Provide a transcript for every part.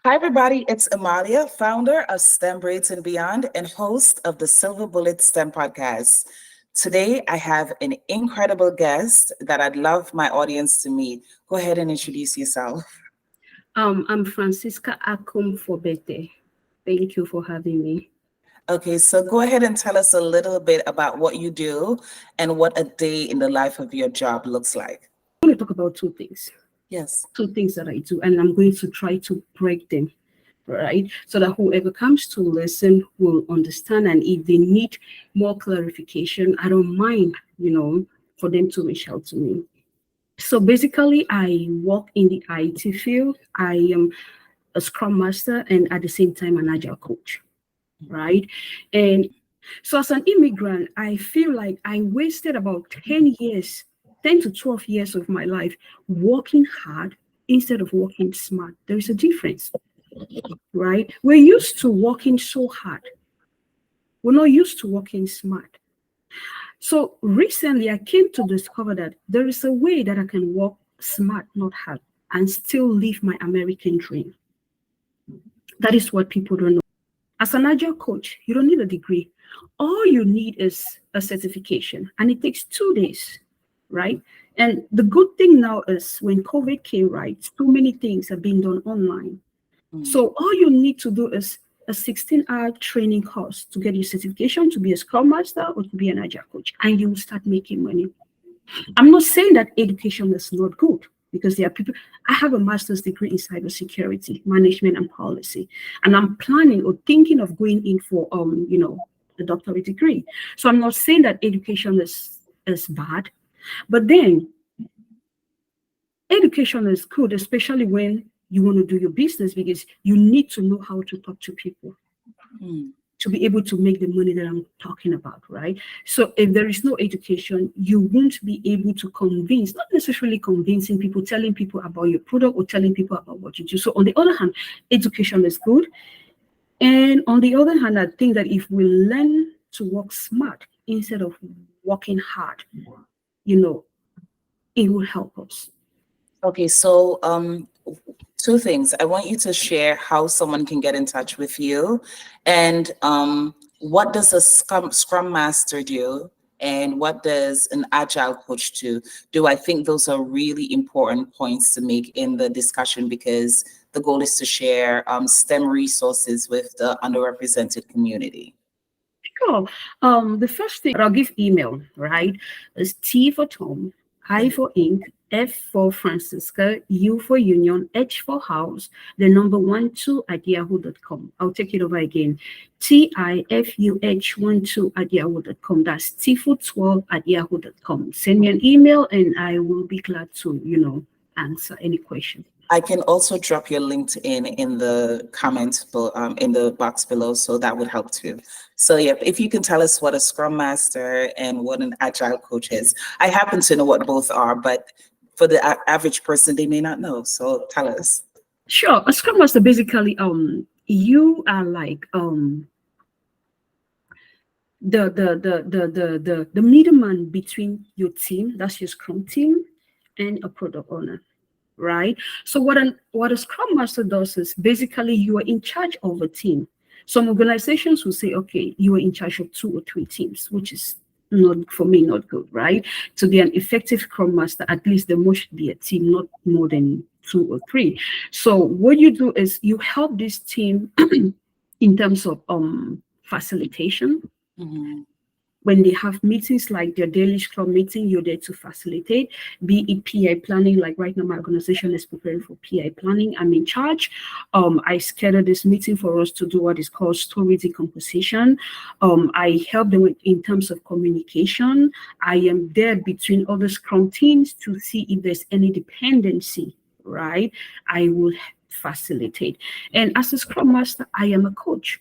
Hi, everybody. It's Amalia, founder of STEM Braids and Beyond and host of the Silver Bullet STEM podcast. Today, I have an incredible guest that I'd love my audience to meet. Go ahead and introduce yourself. I'm Francisca Akum Fobeteh. Thank you for having me. Okay, so go ahead and tell us a little bit about what you do and what a day in the life of your job looks like. I'm going to talk about two things. Yes. Two things that I do, and I'm going to try to break them, right? So that whoever comes to listen will understand. And if they need more clarification, I don't mind, for them to reach out to me. So basically, I work in the IT field. I am a Scrum Master and at the same time an Agile coach, right? And so as an immigrant, I feel like I wasted about 10 years, 10 to 12 years of my life working hard instead of working smart. There is a difference, right? We're used to working so hard. We're not used to working smart. So recently I came to discover that there is a way that I can work smart, not hard, and still live my American dream. That is what people don't know. As an Agile coach, you don't need a degree. All you need is a certification, and it takes 2 days, right? And the good thing now is when COVID came, right, so many things have been done online. So all you need to do is a 16-hour training course to get your certification to be a Scrum Master or to be an Agile coach, and you will start making money. I'm not saying that education is not good, because there are people. I have a master's degree in cybersecurity management and policy, and I'm planning or thinking of going in for a doctorate degree. So I'm not saying that education is bad, but then education is good, especially when you want to do your business, because you need to know how to talk to people to be able to make the money that I'm talking about, right? So if there is no education, you won't be able to convince, not necessarily convincing people, telling people about your product or telling people about what you do. So on the other hand, education is good. And on the other hand, I think that if we learn to work smart instead of working hard, it will help us. Okay, so two things. I want you to share how someone can get in touch with you, and what does a Scrum Master do, and what does an Agile coach do? I think those are really important points to make in the discussion, because the goal is to share STEM resources with the underrepresented community. Sure. The first thing, I'll give email, right? Is T for Tom, I for ink, F for Francisca, U for Union, H for House, the number 12@yahoo.com. I'll take it over again. TIFUH12@yahoo.com. That's tifu12@yahoo.com. Send me an email and I will be glad to, answer any question. I can also drop your LinkedIn in the comment in the box below, so that would help too. So yeah, if you can tell us what a Scrum Master and what an Agile coach is. I happen to know what both are, but for the average person, they may not know. So tell us. Sure. A Scrum Master, basically, you are like the middleman between your team, that's your Scrum team, and a product owner. Right. So what a Scrum Master does is basically you are in charge of a team. Some organizations will say, okay, you are in charge of 2 or 3 teams, which is not, for me, not good, right? To be an effective Scrum Master, at least there must be a team, not more than 2 or 3. So what you do is you help this team in terms of facilitation. When they have meetings like their daily Scrum meeting, you're there to facilitate, be it PI planning. Like right now, my organization is preparing for PI planning. I'm in charge. I schedule this meeting for us to do what is called story decomposition. I help them in terms of communication. I am there between other Scrum teams to see if there's any dependency, right? I will facilitate. And as a Scrum Master, I am a coach.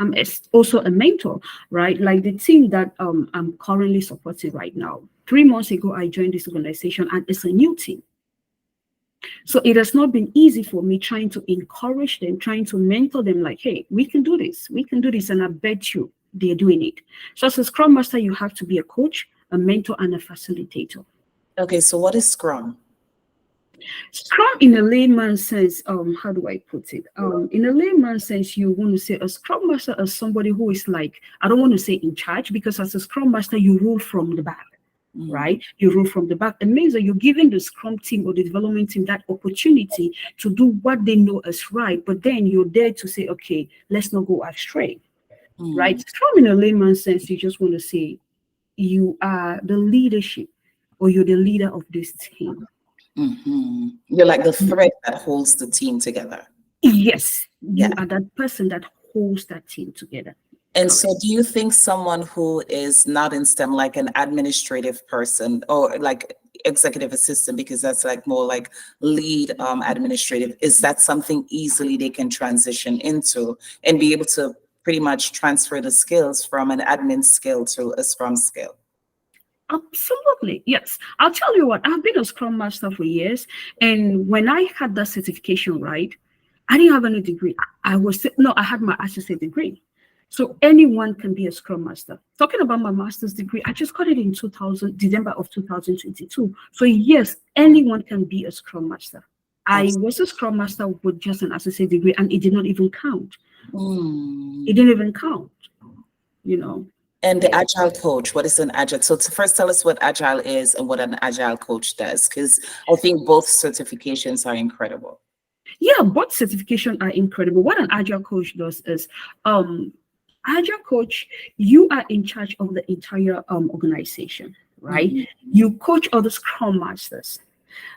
I'm also a mentor, right? Like the team that I'm currently supporting right now. 3 months ago, I joined this organization and it's a new team. So it has not been easy for me trying to encourage them, trying to mentor them like, hey, we can do this. We can do this. And I bet you they're doing it. So as a Scrum Master, you have to be a coach, a mentor, and a facilitator. Okay, so what is Scrum? Scrum in a layman sense, how do I put it? In a layman sense, you want to say a scrum master is somebody who is like, I don't want to say in charge, because as a scrum master, you rule from the back, right? You rule from the back. It means that you're giving the scrum team or the development team that opportunity to do what they know is right, but then you're there to say, okay, let's not go astray, right? Scrum in a layman sense, you just want to say you are the leadership or you're the leader of this team. You're like the thread that holds the team together. Yes, you Yeah. are that person that holds that team together. And so, Correct. do you think someone who is not in STEM, like an administrative person or like executive assistant, because that's like more like lead administrative, is that something easily they can transition into and be able to pretty much transfer the skills from an admin skill to a Scrum skill? Absolutely. Yes. I'll tell you what, I've been a Scrum Master for years. And when I had that certification, right, I didn't have any degree. I had my associate degree. So anyone can be a Scrum Master. Talking about my master's degree, I just got it in December of 2022. So yes, anyone can be a Scrum Master. I was a Scrum Master with just an associate degree, and it did not even count. It didn't even count, you know. And the Agile coach, what is an Agile? So to first tell us what Agile is and what an Agile coach does, because I think both certifications are incredible. Yeah, both certification are incredible. What an Agile coach does is, Agile coach, you are in charge of the entire organization, right? You coach other Scrum Masters.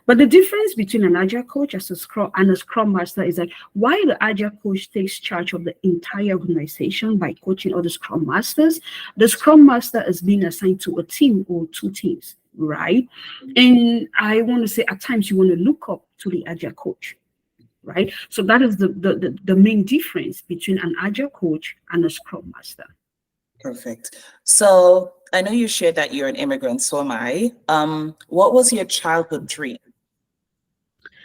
But the difference between an Agile coach as a Scrum Master is that while the Agile coach takes charge of the entire organization by coaching other Scrum Masters, the Scrum Master is being assigned to a team or two teams, right? And I want to say at times you want to look up to the Agile coach, right? So that is the main difference between an Agile coach and a Scrum Master. Perfect. So I know you shared that you're an immigrant, so am I. What was your childhood dream?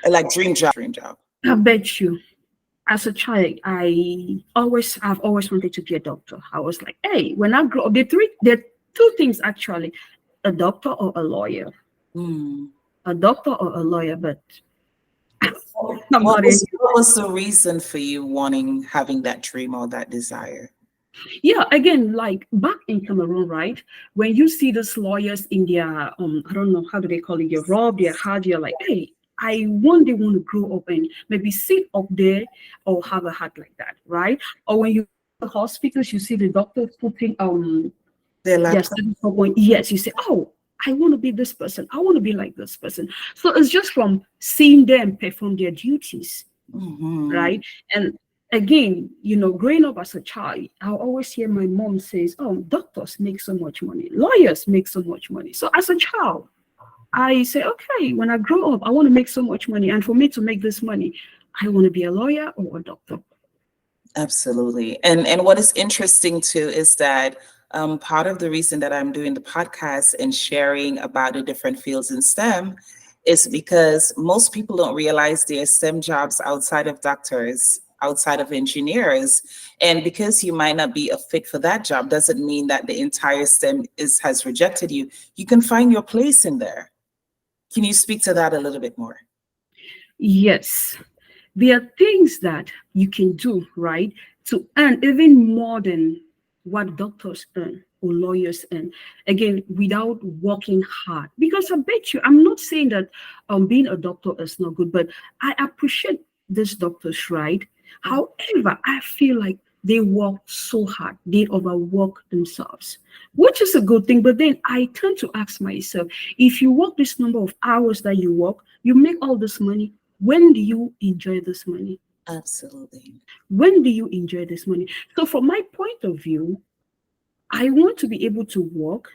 Like dream job. I bet you, as a child, I've always wanted to be a doctor. I was like, hey, when I grow up, there are two things actually, a doctor or a lawyer. A doctor or a lawyer, but What was the reason for you having that dream or that desire? Yeah, again, like back in Cameroon, right? When you see these lawyers in their I don't know, how do they call it, your robe, their hat, you're like, hey, I one day want to grow up and maybe sit up there or have a hat like that, right? Or when you go to the hospitals, you see the doctors putting Their their laptop. stethoscope on. Yes, you say, oh, I want to be this person. I want to be like this person. So it's just from seeing them perform their duties, right? And again, growing up as a child, I always hear my mom says, oh, doctors make so much money, lawyers make so much money. So as a child, I say, okay, when I grow up, I want to make so much money. And for me to make this money, I want to be a lawyer or a doctor. Absolutely. And what is interesting too is that part of the reason that I'm doing the podcast and sharing about the different fields in STEM is because most people don't realize there are STEM jobs outside of doctors, outside of engineers. And because you might not be a fit for that job, doesn't mean that the entire STEM has rejected you. You can find your place in there. Can you speak to that a little bit more? Yes. There are things that you can do, right, to earn even more than what doctors earn or lawyers earn. Again, without working hard. Because I bet you, I'm not saying that being a doctor is not good, but I appreciate these doctors, right? However, I feel like they work so hard, they overwork themselves, which is a good thing. But then I tend to ask myself, if you work this number of hours that you work, you make all this money. When do you enjoy this money? Absolutely. When do you enjoy this money? So from my point of view, I want to be able to work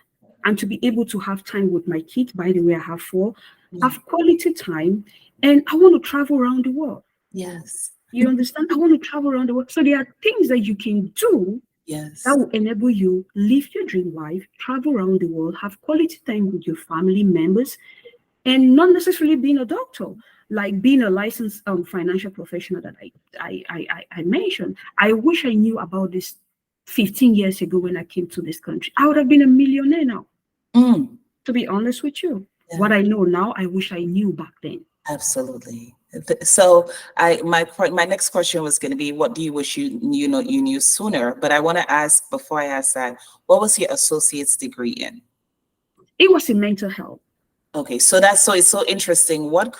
and to be able to have time with my kids. By the way, I have four, have quality time, and I want to travel around the world. Yes. You understand? I want to travel around the world. So there are things that you can do that will enable you live your dream life, travel around the world, have quality time with your family members, and not necessarily being a doctor, like being a licensed financial professional that I mentioned. I wish I knew about this 15 years ago when I came to this country. I would have been a millionaire now, to be honest with you. What I know now, I wish I knew back then. Absolutely. So my next question was going to be, what do you wish you knew sooner? But I want to ask, before I ask that, what was your associate's degree in? It was in mental health. Okay, so it's so interesting. What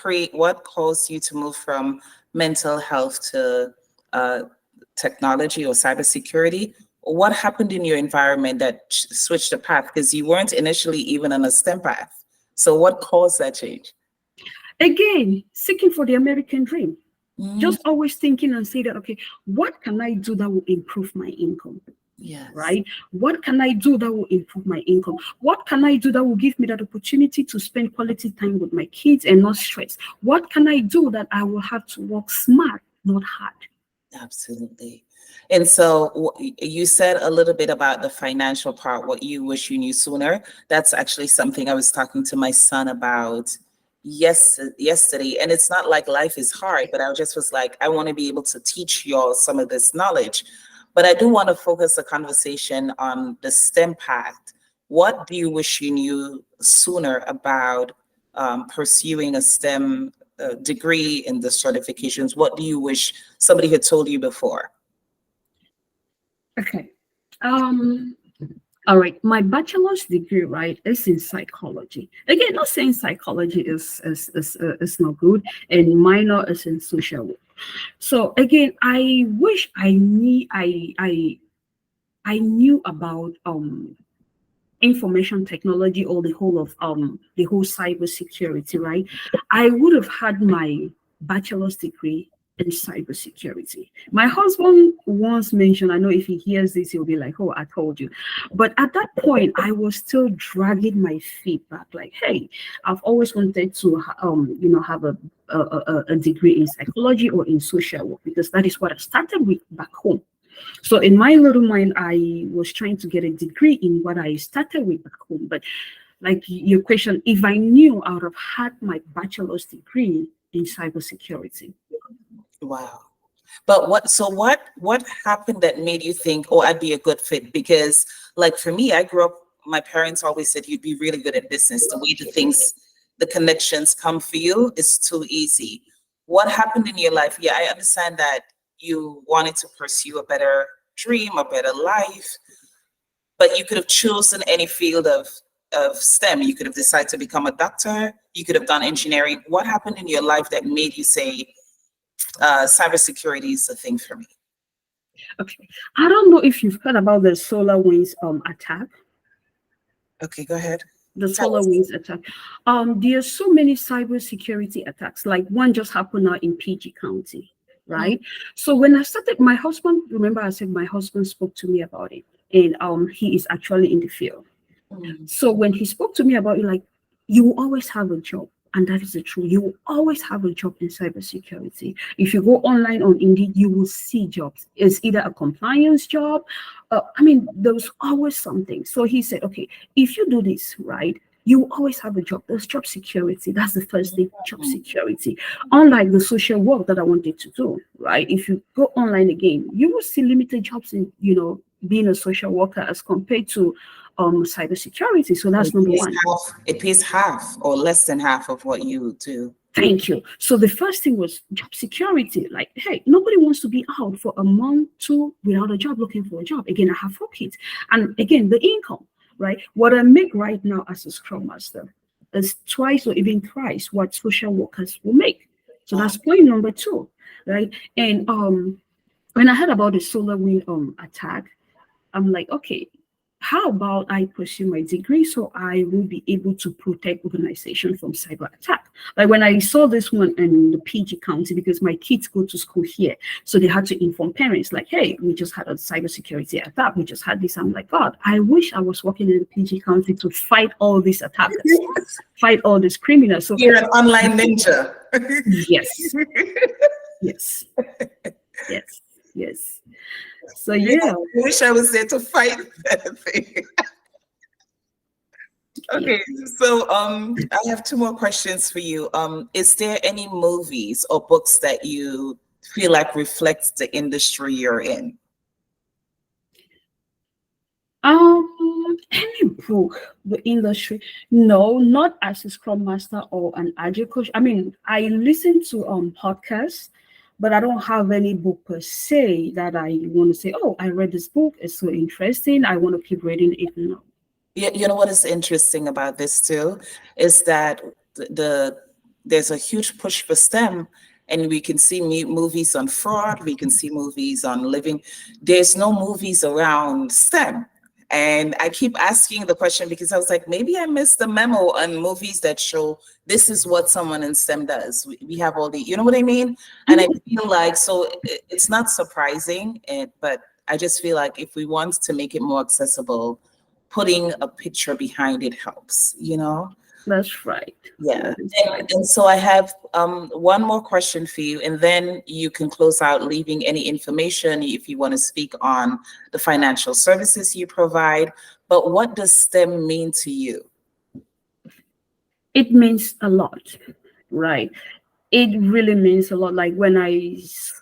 caused you to move from mental health to uh, technology or cybersecurity? What happened in your environment that switched the path? Because you weren't initially even on a STEM path. So what caused that change? Again, seeking for the American dream. Mm, Just always thinking and say that, okay, what can I do that will improve my income? yes, Right? What can I do that will improve my income? What can I do that will give me that opportunity to spend quality time with my kids and not stress? What can I do that I will have to work smart, not hard? absolutely. And so you said a little bit about the financial part, what you wish you knew sooner. That's actually something I was talking to my son about yesterday. And it's not like life is hard, but I just was like, I want to be able to teach y'all some of this knowledge. But I do want to focus the conversation on the STEM path. What do you wish you knew sooner about pursuing a STEM degree in the certifications? What do you wish somebody had told you before? Okay. Um, all right. My bachelor's degree, right, is in psychology. Again, not saying psychology is not good, and minor is in social work. So again, I wish I knew about information technology or the whole cyber security, right? I would have had my bachelor's degree in cybersecurity. My husband once mentioned, I know if he hears this, he'll be like, oh, I told you. But at that point, I was still dragging my feet back, like, hey, I've always wanted to have a degree in psychology or in social work, because that is what I started with back home. So in my little mind, I was trying to get a degree in what I started with back home. But like your question, if I knew, I would have had my bachelor's degree in cybersecurity. Wow. But what happened that made you think, oh, I'd be a good fit? Because like for me, I grew up, my parents always said you'd be really good at business. The way the connections come for you is too easy. What happened in your life? Yeah, I understand that you wanted to pursue a better dream, a better life, but you could have chosen any field of STEM. You could have decided to become a doctor. You could have done engineering. What happened in your life that made you say, cybersecurity is the thing for me? Okay. I don't know if you've heard about the solar winds attack. Okay, go ahead. The Tell solar us. winds attack. There are so many cybersecurity attacks. Like one just happened now in PG County, Mm, right? So when I started, my husband, remember I said my husband spoke to me about it, and he is actually in the field. mm, So when he spoke to me about it, like, you will always have a job. And that is the truth. You will always have a job in cybersecurity. If you go online on Indeed, you will see jobs. It's either a compliance job. There's always something. So he said, okay, if you do this, right, you will always have a job. There's job security. That's the first thing, job mm. security. Unlike the social work that I wanted to do, right? If you go online again, you will see limited jobs in, being a social worker as compared to cybersecurity. So that's number one. It pays half or less than half of what you do. Thank you. So the first thing was job security. Like, hey, nobody wants to be out for a month, two without a job, looking for a job. Again, I have 4 kids. And again, the income, right? What I make right now as a Scrum Master is twice or even thrice what social workers will make. So Wow. that's point number two, right? And when I heard about the solar wind attack, I'm like, okay, how about I pursue my degree so I will be able to protect organization from cyber attack? Like when I saw this one in the PG County, because my kids go to school here, so they had to inform parents like, hey, we just had a cybersecurity attack. We just had this. I'm like, God, I wish I was working in the PG County to fight all these attackers, fight all these criminals. So You're an online ninja. yes, yes, yes, yes. So Yeah, yeah. I wish I was there to fight that thing. Yeah. Okay, so I have two more questions for you. Is there any movies or books that you feel like reflects the industry you're in? Um, Any book, the industry, no, not as a scrum master or an agile coach. I mean, I listen to podcasts, but I don't have any book per se that I want to say, oh, I read this book, it's so interesting, I want to keep reading it. No. You know what is interesting about this too is that there's a huge push for STEM, and we can see movies on fraud, we can see movies on living. There's no movies around STEM. And I keep asking the question because I was like, maybe I missed the memo on movies that show this is what someone in STEM does. We have all the, you know what I mean? And I feel like, so it's not surprising, but I just feel like if we want to make it more accessible, putting a picture behind it helps, you know? That's right. Yeah. That is right. And so I have one more question for you, and then you can close out, leaving any information if you want to speak on the financial services you provide. But what does STEM mean to you? It means a lot, right? It really means a lot. Like when I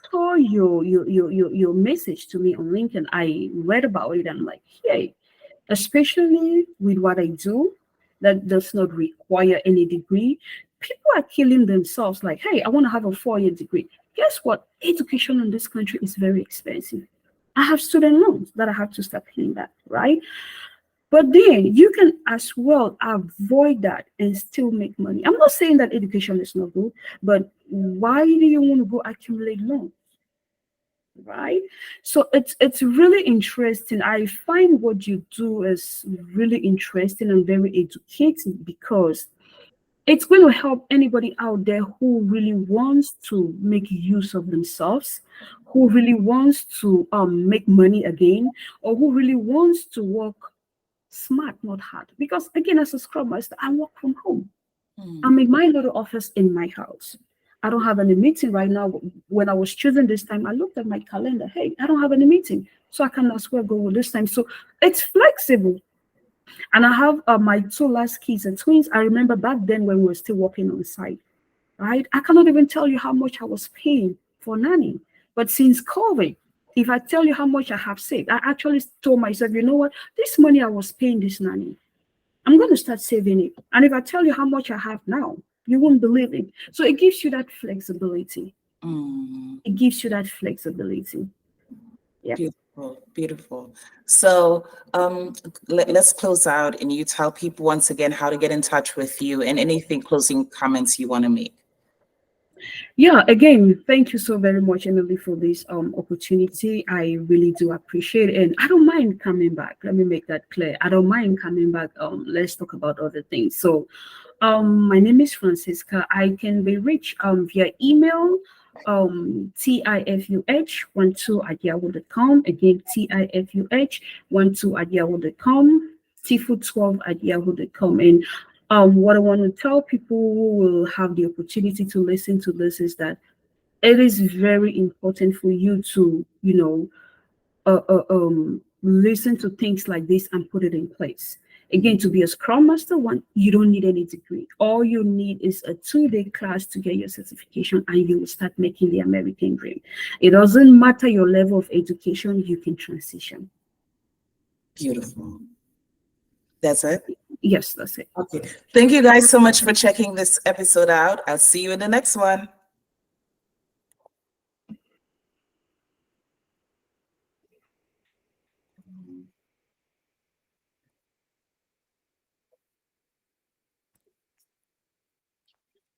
saw your message to me on LinkedIn, I read about it. I'm like, hey, especially with what I do, that does not require any degree. People are killing themselves. Like, hey, I want to have a 4-year degree. Guess what? Education in this country is very expensive. I have student loans that I have to start paying that, right? But then you can as well avoid that and still make money. I'm not saying that education is not good, but why do you want to go accumulate loans? Right? So it's really interesting. I find what you do is really interesting and very educating because it's going to help anybody out there who really wants to make use of themselves, who really wants to make money again, or who really wants to work smart, not hard. Because again, as a scrum master, I work from home. I'm in my little office in my house. I don't have any meeting right now. When I was choosing this time, I looked at my calendar. Hey, I don't have any meeting, so I can as well go with this time. So it's flexible. And I have my 2 last kids and twins. I remember back then when we were still working on site, right? I cannot even tell you how much I was paying for nanny. But since COVID, if I tell you how much I have saved, I actually told myself, you know what? This money I was paying this nanny, I'm going to start saving it. And if I tell you how much I have now, you won't believe it. So it gives you that flexibility. It gives you that flexibility. Yeah. Beautiful, beautiful. So let's close out, and you tell people once again how to get in touch with you and anything closing comments you want to make. Yeah, again, thank you so very much, Emily, for this opportunity. I really do appreciate it. And I don't mind coming back. Let me make that clear. I don't mind coming back. Let's talk about other things. So my name is Francisca. I can be reached via email, tifuh12@yahoo.com. Again, tifuh12@yahoo.com, tifu12@yahoo.com. And what I want to tell people who will have the opportunity to listen to this is that it is very important for you to, listen to things like this and put it in place. Again, to be a Scrum Master, you don't need any degree. All you need is a 2-day class to get your certification, and you will start making the American dream. It doesn't matter your level of education, you can transition. Beautiful. That's it? Yes, that's it. Okay. Thank you guys so much for checking this episode out. I'll see you in the next one.